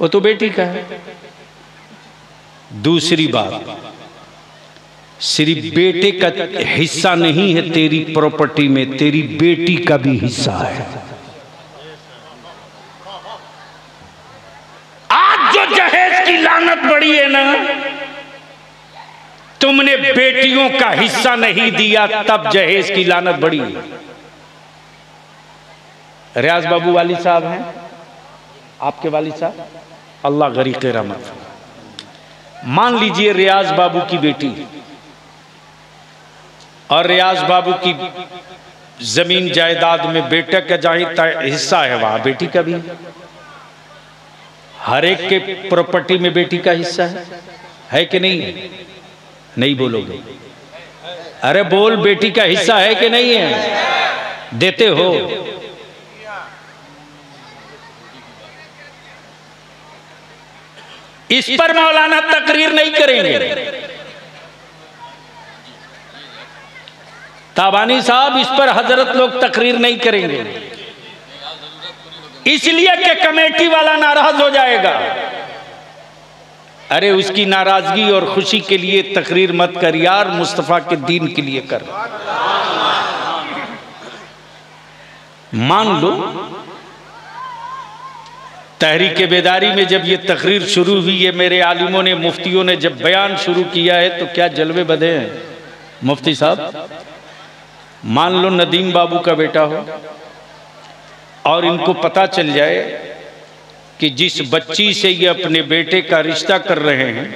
वो तो बेटी का है। दूसरी बात, सिर्फ बेटे का हिस्सा नहीं है तेरी प्रॉपर्टी में, तेरी बेटी का भी हिस्सा है। आज जो जहेज की लानत बढ़ी है ना, तुमने बेटियों का हिस्सा नहीं दिया तब जहेज की लानत बढ़ी। रियाज बाबू वाली साहब हैं आपके वाली साहब, अल्लाह गरीक़े रहमत। मान लीजिए रियाज बाबू की बेटी, और रियाज बाबू की जमीन जायदाद में बेटे का जहाँ हिस्सा है वहां बेटी का भी। हर एक के प्रॉपर्टी में बेटी का हिस्सा है कि नहीं? नहीं बोलोगे? अरे बोल, बेटी का हिस्सा है कि नहीं है? देते हो? इस पर मौलाना तकरीर नहीं करेंगे। ताबानी साहब, इस पर हजरत लोग तकरीर नहीं करेंगे, इसलिए कि कमेटी वाला नाराज हो जाएगा। अरे उसकी नाराजगी और खुशी के लिए तकरीर मत कर यार, मुस्तफ़ा के दीन के लिए कर। मान लो तहरीक बेदारी में जब ये तकरीर शुरू हुई है, मेरे आलिमों ने, मुफ्तियों ने जब बयान शुरू किया है तो क्या जलवे बधे हैं मुफ्ती साहब। मान लो नदीम बाबू का बेटा हो और इनको पता चल जाए कि जिस बच्ची से ये अपने बेटे का रिश्ता कर रहे हैं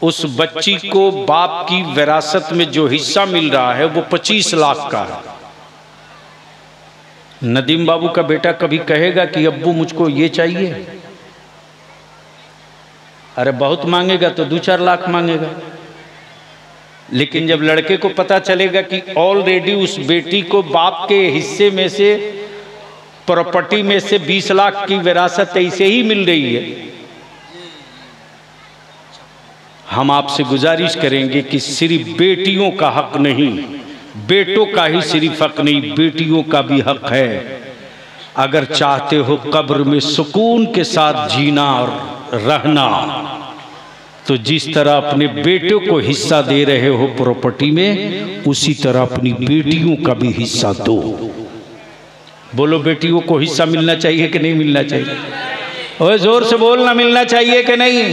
उस बच्ची को बाप की विरासत में जो हिस्सा मिल रहा है वो 25 लाख का है। नदीम बाबू का बेटा कभी कहेगा कि अब्बू मुझको ये चाहिए? अरे बहुत मांगेगा तो 2-4 लाख मांगेगा। लेकिन जब लड़के को पता चलेगा कि ऑलरेडी उस बेटी को बाप के हिस्से में से, प्रॉपर्टी में से 20 लाख की विरासत ऐसे ही मिल रही है, हम आपसे गुजारिश करेंगे कि सिर्फ बेटियों का हक नहीं, बेटों का ही सिर्फ हक नहीं, बेटियों का भी हक है। अगर चाहते हो कब्र में सुकून के साथ जीना और रहना तो जिस तरह अपने बेटों को हिस्सा दे रहे हो प्रॉपर्टी में, उसी तरह अपनी बेटियों का भी हिस्सा दो। बोलो बेटियों को हिस्सा मिलना चाहिए कि नहीं मिलना चाहिए? ओए जोर से बोलना, मिलना चाहिए कि नहीं?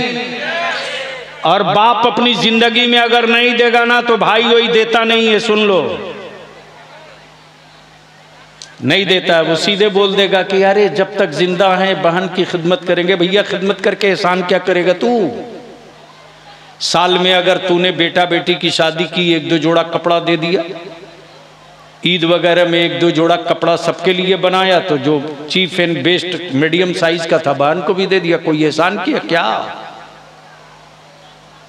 और बाप अपनी जिंदगी में अगर नहीं देगा ना तो भाई वही देता नहीं है, सुन लो, नहीं देता है। वो सीधे बोल देगा कि अरे जब तक जिंदा हैं बहन की खिदमत करेंगे। भैया खिदमत करके एहसान क्या करेगा तू? साल में अगर तूने बेटा बेटी की शादी की, 1-2 जोड़ा कपड़ा दे दिया, ईद वगैरह में 1-2 जोड़ा कपड़ा सबके लिए बनाया, तो जो cheap and best medium size का था बहन को भी दे दिया, कोई एहसान किया क्या?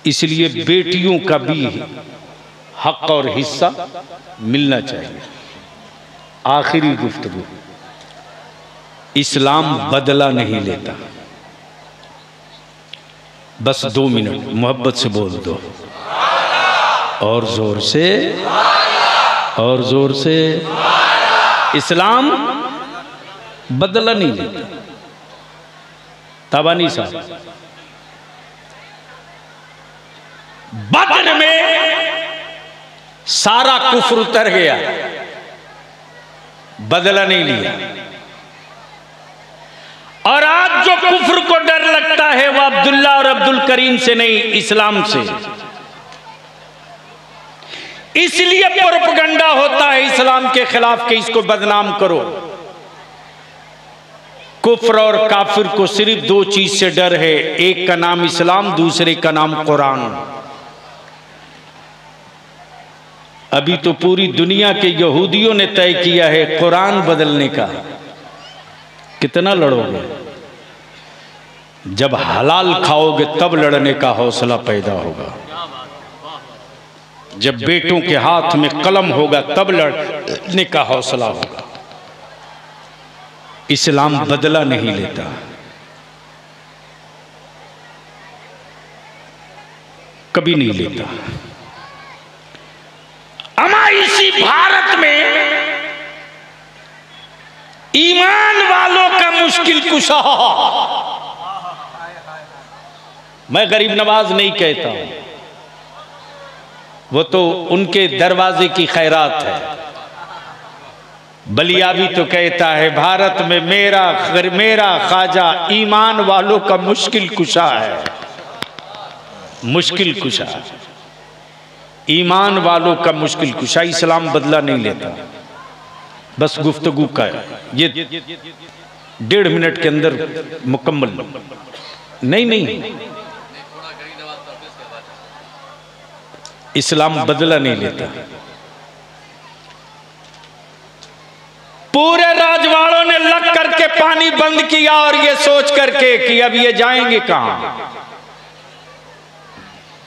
इसलिए बेटियों का भी हक और हिस्सा मिलना चाहिए। आखिरी गुफ्तगू, इस्लाम बदला नहीं लेता। बस 2 मिनट मोहब्बत से बोल दो, और जोर से, और जोर से। इस्लाम बदला नहीं लेता। ताबानी साहब, बदन में सारा कुफ्र उतर गया, बदला नहीं लिया। और आज जो कुफ्र को डर लगता है वो अब्दुल्ला और अब्दुल करीम से नहीं, इस्लाम से। इसलिए प्रोपगंडा होता है इस्लाम के खिलाफ कि इसको बदनाम करो। कुफ्र और काफिर को सिर्फ 2 चीज से डर है, एक का नाम इस्लाम, दूसरे का नाम कुरान। अभी तो पूरी दुनिया के यहूदियों ने तय किया है कुरान बदलने का। कितना लड़ोगे? जब हलाल खाओगे तब लड़ने का हौसला पैदा होगा। जब बेटों के हाथ में कलम होगा तब लड़ने का हौसला होगा। इस्लाम बदला नहीं लेता। कभी नहीं लेता। हमारे इसी भारत में ईमान वालों का मुश्किल कुशा, मैं गरीब नवाज नहीं कहता हूं, वो तो उनके दरवाजे की खैरात है। बलियाबी तो कहता है भारत में मेरा ख्वाजा ईमान वालों का मुश्किल कुशा है। मुश्किल कुशा, ईमान वालों का मुश्किल कुशा। इस्लाम बदला नहीं लेता। बस गुफ्तगू का ये 1.5 मिनट के अंदर मुकम्मल। नहीं, इस्लाम बदला नहीं लेता। पूरे राजवाड़ों ने लग करके पानी बंद किया और ये सोच करके कि अब ये जाएंगे कहां।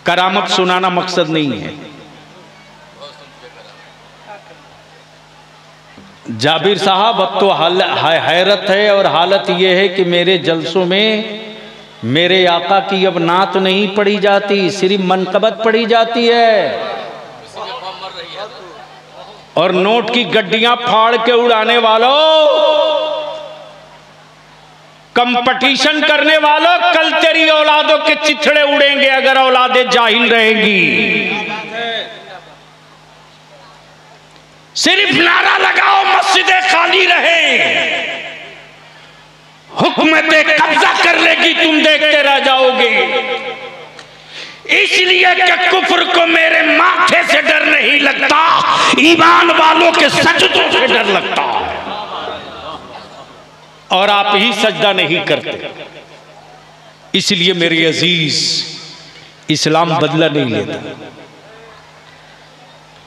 करामत सुनाना मकसद नहीं है। जाबिर साहब, अब तो हैरत है और हालत यह है कि मेरे जलसों में मेरे आका की अब नात नहीं पढ़ी जाती, सिर्फ मनकबत पढ़ी जाती है। और नोट की गड्डियां फाड़ के उड़ाने वालों, कंपटीशन करने वालों, कल तेरी औलादों के चिथड़े उड़ेंगे अगर औलादे जाहिल रहेंगी। सिर्फ नारा लगाओ मस्जिदें खाली रहे, हुकूमतें कब्जा कर लेगी, तुम देखते रह जाओगे। इसलिए कि कुफ्र को मेरे माथे से डर नहीं लगता, ईमान वालों के सजदों से डर लगता है। और आप ही सजदा नहीं करते, इसलिए मेरे अजीज इस्लाम बदला नहीं लेता,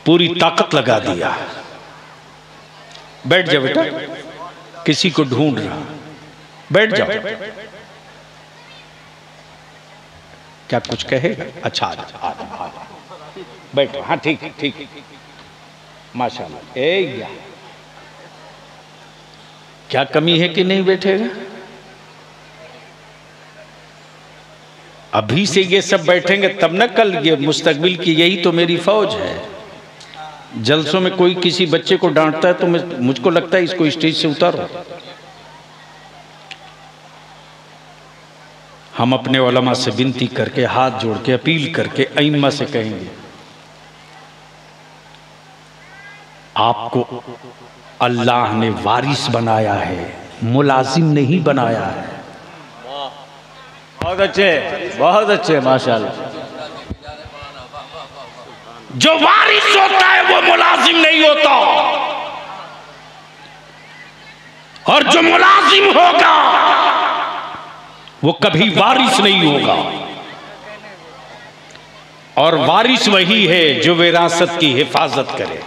पूरी ताकत लगा दिया। बैठ जाओ बेटा, किसी को ढूंढ रहा, बैठ जाओ। क्या कुछ कहेगा? अच्छा आ बैठो। हाँ ठीक ठीक, माशाल्लाह। ए क्या कमी है कि नहीं बैठेगा? अभी से ये सब बैठेंगे तब न कल ये मुस्तकबिल की, यही तो मेरी फौज है। जलसों में कोई किसी बच्चे को डांटता है तो मुझको लगता है इसको स्टेज से उतारो। हम अपने उलमा से विनती करके, हाथ जोड़ के, अपील करके अइम्मा से कहेंगे, आपको अल्लाह ने वारिस बनाया है, मुलाजिम नहीं बनाया है। बहुत अच्छे माशाल्लाह। जो वारिस होता है वो मुलाजिम नहीं होता, और जो मुलाजिम होगा वो कभी वारिस नहीं होगा। और वारिस वही है जो विरासत की हिफाजत करे।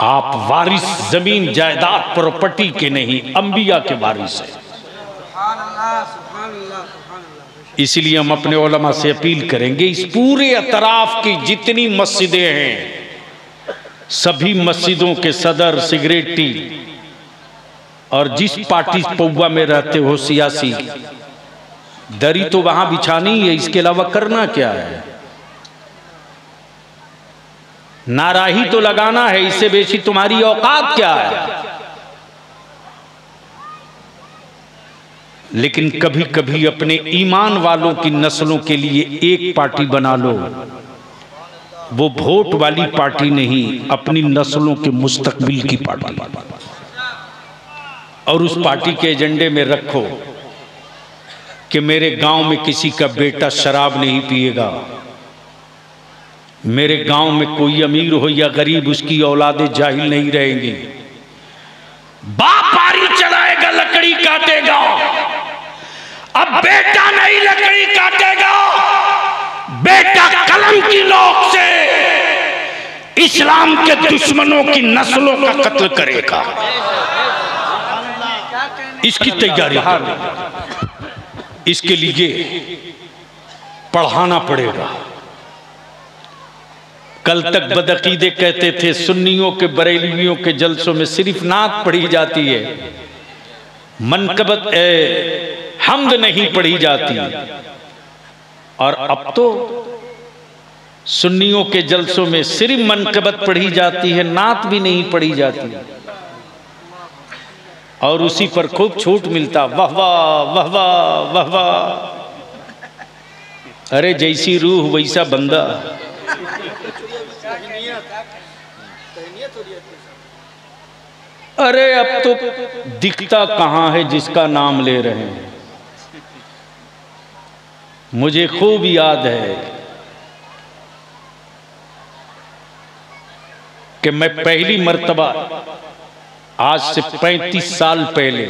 आप वारिस जमीन जायदाद प्रॉपर्टी के नहीं, अंबिया के वारिस हैं। इसलिए हम अपने उलमा से अपील करेंगे, इस पूरे अतराफ की जितनी मस्जिदें हैं, सभी मस्जिदों के सदर, सिगरेटी और जिस पार्टी पौवा में रहते हो सियासी, दरी तो वहां बिछानी है, इसके अलावा करना क्या है? नाराही तो लगाना है, इससे बेशी तुम्हारी औकात क्या है? लेकिन कभी कभी अपने ईमान वालों की नस्लों के लिए एक पार्टी बना लो, वो वोट वाली पार्टी नहीं, अपनी नस्लों के मुस्तकबिल की पार्टी, और उस पार्टी के एजेंडे में रखो कि मेरे गांव में किसी का बेटा शराब नहीं पिएगा, मेरे गांव में कोई अमीर हो या गरीब, उसकी औलादे जाहिल नहीं रहेंगी। बाप बारी चलाएगा, लकड़ी काटेगा, अब बेटा नहीं लकड़ी काटेगा, बेटा कलम की नोक से इस्लाम के दुश्मनों की नस्लों का कत्ल करेगा। इसकी तैयारी, इसके लिए पढ़ाना पड़ेगा। कल तक बदअकीदे कहते थे सुन्नियों के, बरेलवियों के जलसों में सिर्फ नात पढ़ी जाती है, मनकबत हम्द नहीं पढ़ी जाती, और अब तो सुन्नियों के जलसों में सिर्फ मनकबत पढ़ी जाती है, नात भी नहीं पढ़ी जाती, और उसी पर खूब छूट मिलता, वाह वाह वाह वाह वाह वाह। अरे जैसी रूह वैसा बंदा। अरे अब तो दिखता कहां है जिसका नाम ले रहे हैं। मुझे खूब याद है कि मैं पहली मर्तबा आज से 35 साल पहले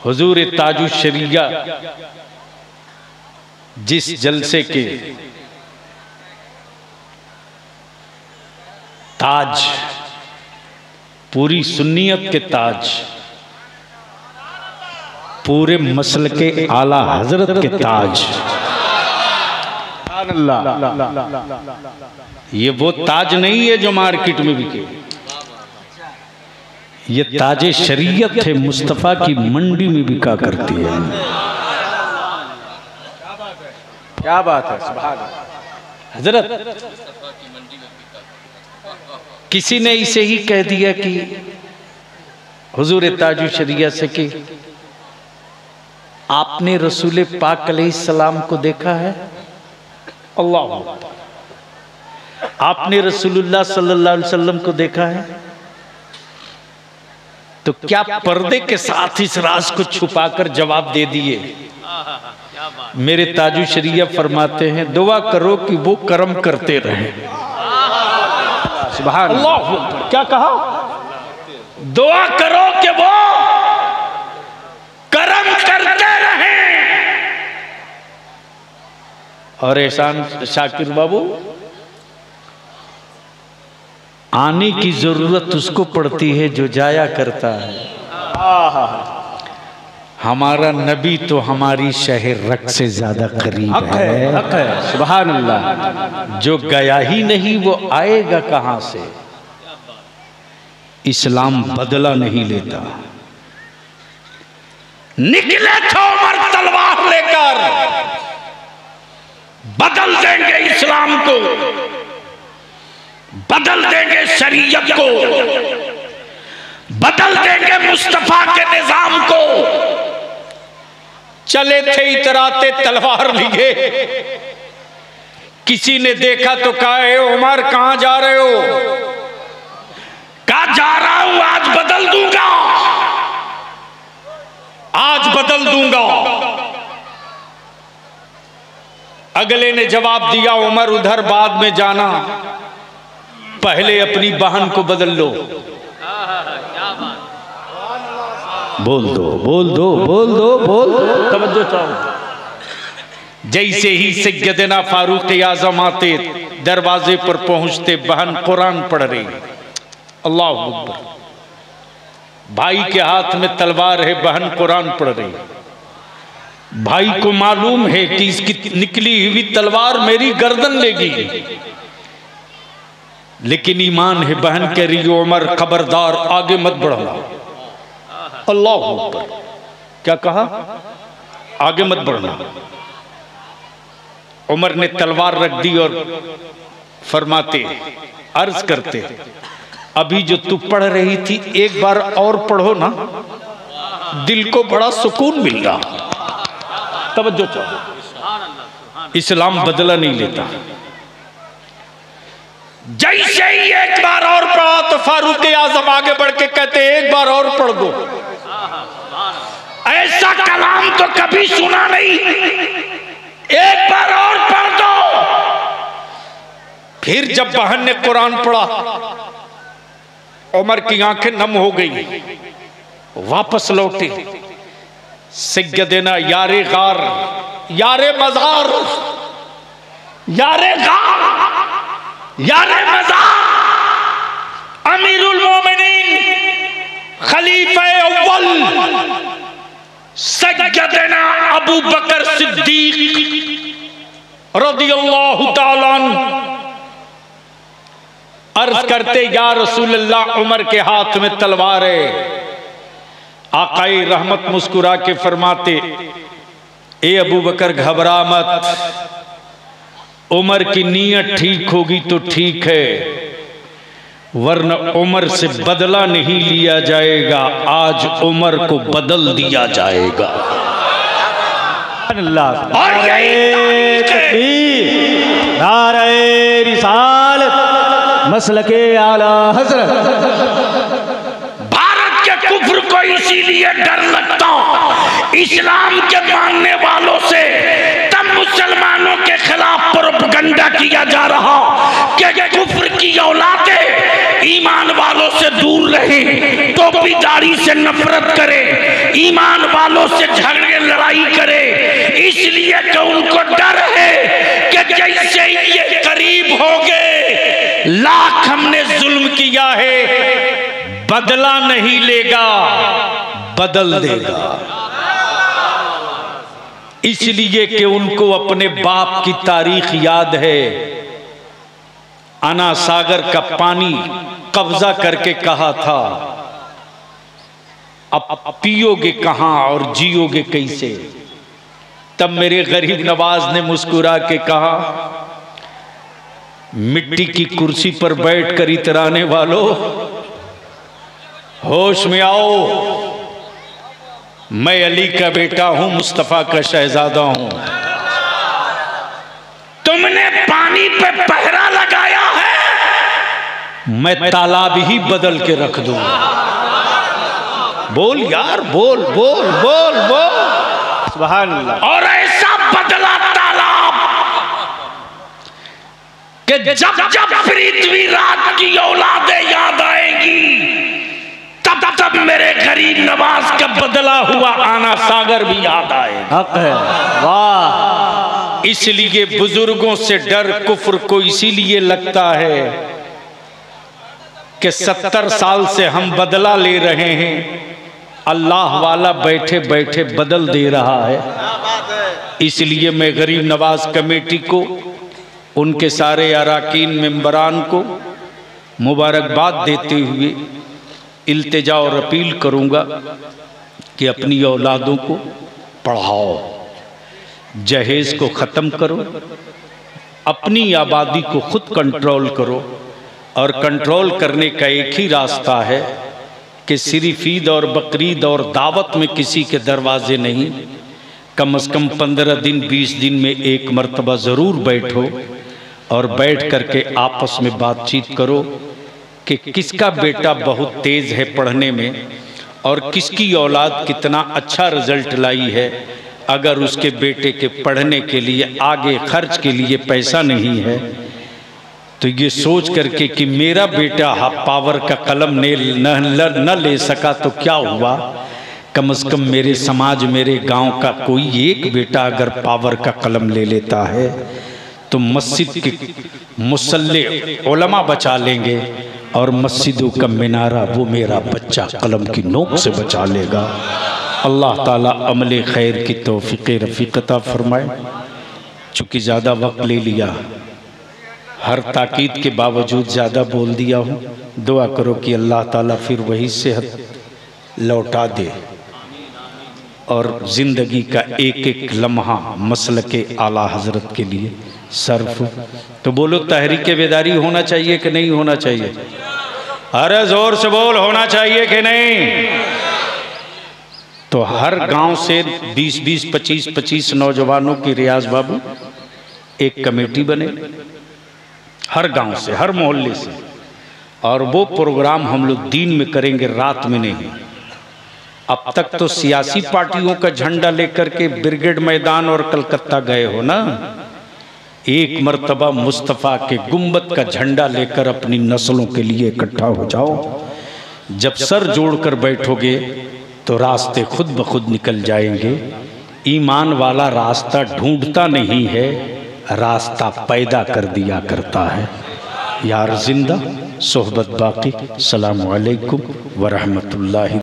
हुजूर ताजु शरिया जिस जलसे के ताज, पूरी सुन्नियत के ताज, पूरे मसल के आला हजरत के ताज, ये वो ताज नहीं है जो मार्केट में बिके, ये ताजे शरीयत है, मुस्तफा की मंडी में बिका करती है। क्या बात है, सुभान हजरत किसी ने इसे ही कह दिया कि हुजूर ताजु शरिया से कि आपने रसूल पाक अलैहिस्सलाम को देखा है? अल्लाह, आपने रसूलुल्लाह सल्लल्लाहु अलैहि वसल्लम को देखा है? तो क्या पर्दे के साथ इस राज को छुपाकर जवाब दे दिए? मेरे ताजु शरिया फरमाते हैं दुआ करो कि वो कर्म करते रहें। सुभान अल्लाह। क्या कहा? दुआ करो कि वो कर्म करते रहें। और एहसान शाकिर बाबू, आने की जरूरत उसको पड़ती है जो जाया करता है। हमारा नबी तो हमारी शहर रख से ज्यादा करीब है। हक है। सुभान अल्लाह। जो गया ही नहीं वो आएगा कहां से? इस्लाम बदला नहीं लेता। निकले थे उमर तलवार लेकर, बदल देंगे इस्लाम को, बदल देंगे शरीयत को, बदल देंगे मुस्तफा के निजाम को। चले थे इतराते तलवार लिए, किसी ने देखा तो कहा ए उमर कहां जा रहे हो? कहा जा रहा हूं, आज बदल दूंगा, आज बदल दूंगा। अगले ने जवाब दिया उमर उधर बाद में जाना, पहले अपनी बहन को बदल लो। बोल दो बोल दो बोल दो बोल दो, तवज्जो चाहो। जैसे ही सैयदना फारूक आजम आते, दरवाजे पर पहुंचते बहन कुरान पढ़ रही। अल्लाह अकबर। भाई के हाथ में तलवार है, बहन कुरान पढ़ रही। भाई को मालूम है कि इसकी निकली हुई तलवार मेरी गर्दन लेगी, लेकिन ईमान है। बहन कह रही उमर खबरदार आगे मत बढ़ना। अल्लाह अकबर। क्या कहा? आगे मत बढ़ना। उमर ने तलवार रख दी और फरमाते, अर्ज करते, अभी जो तू पढ़ रही थी एक बार और पढ़ो ना, दिल को बड़ा सुकून मिल रहा। तवज्जो चाहो। इस्लाम बदला नहीं लेता। जैसे ही एक बार और पढ़ा तो फारूक आजम आगे बढ़ के कहते एक बार और पढ़ दो। ऐसा कलाम तो कभी सुना नहीं, एक बार और पढ़ दो। फिर जब बहन ने कुरान पढ़ा, उमर की आंखें नम हो गई, वापस लौटे। सैयदना यारे गार, यारे मजार, यारे गार, यारे मजार, अमीरुल मोमिनीन, खलीफा अव्वल सैयदना अबू बकर सिद्दीक रदियल्लाहु ताला अन्हु अर्ज करते, या रसूलल्लाह, उमर के हाथ में तलवार है। आकाए रहमत मुस्कुरा के फरमाते, ए अबू बकर घबरा मत, उमर की नीयत ठीक होगी तो ठीक है, वरना उमर से बदला नहीं लिया जाएगा, आज उमर को बदल दिया जाएगा। नारे रिसालत, मसलके आला हज़रत। भारत के कुफ्र को इसीलिए डर लगता इस्लाम के मानने वालों से, तब मुसलमानों के खिलाफ प्रोपगंडा किया जा रहा कि कुफ्र की औलादें ईमान वालों से दूर रहें, टोपी दाढ़ी से नफरत करे, ईमान वालों से झगड़े लड़ाई करे, इसलिए कि उनको डर है कि जैसे ही ये करीब होंगे, लाख हमने जुल्म किया है, बदला नहीं लेगा, बदल देगा। इसलिए कि उनको अपने बाप की तारीख याद है। अना सागर का पानी कब्जा करके कहा था, अब पियोगे कहां और जियोगे कैसे? तब मेरे गरीब नवाज ने मुस्कुरा के कहा, मिट्टी की कुर्सी पर बैठकर इतराने वालों, होश में आओ, मैं अली का बेटा हूं, मुस्तफा का शहजादा हूं। तुमने पानी पे पहरा लगाया है, मैं तालाब ही बदल के रख दूंगा। बोल यार, बोल बोल बोल बोल, सुभान अल्लाह। और ऐसा बदला तालाब कि जब जब पृथ्वीराज की औलादें याद आएंगी, तब तब मेरे गरीब नवाज का बदला हुआ आना सागर भी याद आएगा। हक है, वाह। इसलिए बुजुर्गों से डर कुफ्र को इसीलिए लगता है कि 70 साल से हम बदला ले रहे हैं, अल्लाह वाला बैठे बैठे बदल दे रहा है। इसलिए मैं गरीब नवाज कमेटी को, उनके सारे अराकीन मेंबरान को मुबारकबाद देते हुए इल्तिजा और अपील करूंगा कि अपनी औलादों को पढ़ाओ, जहेज को ख़त्म करो, अपनी आबादी को खुद कंट्रोल करो। और कंट्रोल करने का एक ही रास्ता है कि सिर्फ ईद और बकरीद और दावत में किसी के दरवाजे नहीं, कम से कम 15 दिन 20 दिन में एक मर्तबा ज़रूर बैठो और बैठ करके आपस में बातचीत करो कि किसका बेटा बहुत तेज़ है पढ़ने में और किसकी औलाद कितना अच्छा रिजल्ट लाई है। अगर उसके बेटे के पढ़ने के लिए आगे खर्च के लिए पैसा नहीं है तो ये सोच करके कि मेरा बेटा पावर का कलम न ले सका तो क्या हुआ, कम से कम मेरे समाज, मेरे गांव का कोई एक बेटा अगर पावर का कलम ले लेता है तो मस्जिद के मुसल्ले उलमा बचा लेंगे और मस्जिदों का मिनारा वो मेरा बच्चा कलम की नोक से बचा लेगा। अल्लाह ताला अमले खैर की तौफीक रफ़ीक अता फरमाए। चूँकि ज़्यादा वक्त ले लिया, हर ताकीद के बावजूद ज़्यादा बोल दिया हूँ, दुआ करो कि अल्लाह ताला फिर वही सेहत लौटा दे और ज़िंदगी का एक एक लम्हा मसलके आला हज़रत के लिए सर्फ। तो बोलो, तहरीक बेदारी होना चाहिए कि नहीं होना चाहिए? अरे ज़ोर से बोल, होना चाहिए कि नहीं? तो हर गांव से 20-20, 25-25 नौजवानों की रियाज बाबू एक कमेटी बने, हर गांव से, हर मोहल्ले से, और वो प्रोग्राम हम लोग दिन में करेंगे, रात में नहीं। अब तक तो सियासी पार्टियों का झंडा लेकर के ब्रिगेड मैदान और कलकत्ता गए हो ना, एक मर्तबा मुस्तफ़ा के गुम्बद का झंडा लेकर अपनी नस्लों के लिए इकट्ठा हो जाओ। जब सर जोड़कर बैठोगे तो रास्ते खुद ब खुद निकल जाएंगे। ईमान वाला रास्ता ढूंढता नहीं है, रास्ता पैदा कर दिया करता है। यार जिंदा सोहबत बाकी। अस्सलामु अलैकुम व रहमतुल्लाहि।